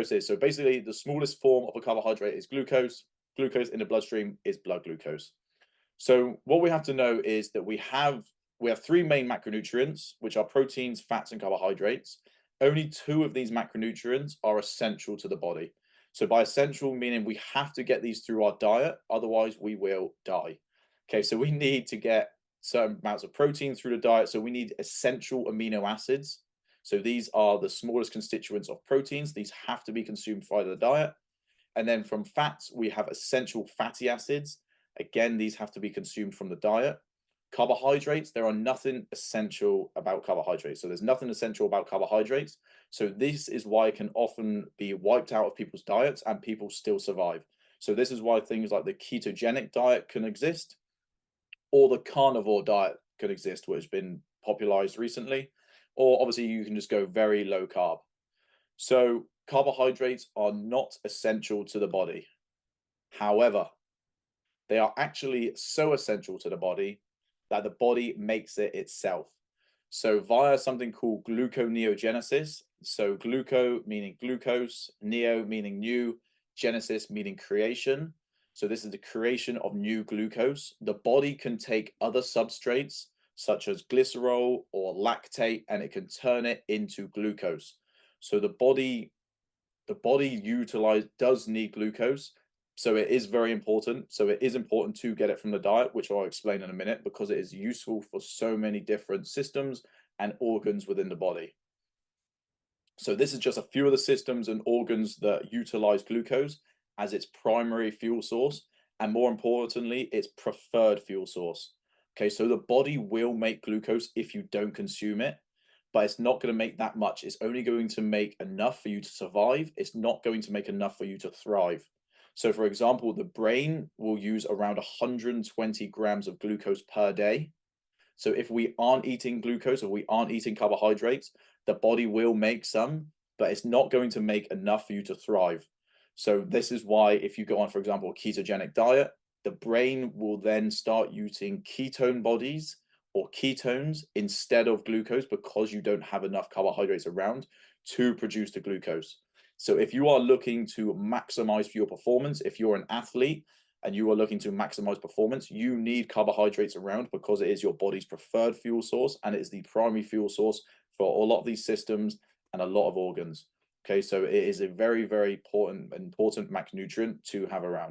is. So basically, the smallest form of a carbohydrate is glucose. Glucose in the bloodstream is blood glucose. So what we have to know is that we have three main macronutrients, which are proteins, fats, and carbohydrates. Only two of these macronutrients are essential to the body. So by essential, meaning we have to get these through our diet, otherwise we will die. Okay, so we need to get certain amounts of protein through the diet. So we need essential amino acids. So these are the smallest constituents of proteins. These have to be consumed via the diet. And then from fats, we have essential fatty acids. Again, these have to be consumed from the diet. Carbohydrates, there are nothing essential about carbohydrates. So there's nothing essential about carbohydrates. So this is why it can often be wiped out of people's diets and people still survive. So this is why things like the ketogenic diet can exist, or the carnivore diet can exist, which has been popularized recently. Or obviously you can just go very low carb. So carbohydrates are not essential to the body. However, they are actually so essential to the body that the body makes it itself. So via something called gluconeogenesis, so gluco meaning glucose, neo meaning new, genesis meaning creation. So this is the creation of new glucose. The body can take other substrates such as glycerol or lactate, and it can turn it into glucose. So the body does need glucose, so it is very important. So it is important to get it from the diet, which I'll explain in a minute, because it is useful for so many different systems and organs within the body. So this is just a few of the systems and organs that utilize glucose as its primary fuel source, and more importantly, its preferred fuel source. Okay, so the body will make glucose if you don't consume it, but it's not going to make that much. It's only going to make enough for you to survive. It's not going to make enough for you to thrive. So for example, the brain will use around 120 grams of glucose per day. So if we aren't eating glucose, or we aren't eating carbohydrates, the body will make some, but it's not going to make enough for you to thrive. So this is why if you go on, for example, a ketogenic diet, the brain will then start using ketone bodies or ketones instead of glucose, because you don't have enough carbohydrates around to produce the glucose. So if you are looking to maximize for your performance, if you're an athlete and you are looking to maximize performance, you need carbohydrates around, because it is your body's preferred fuel source, and it is the primary fuel source for a lot of these systems and a lot of organs. Okay, so it is a very, very important macronutrient to have around.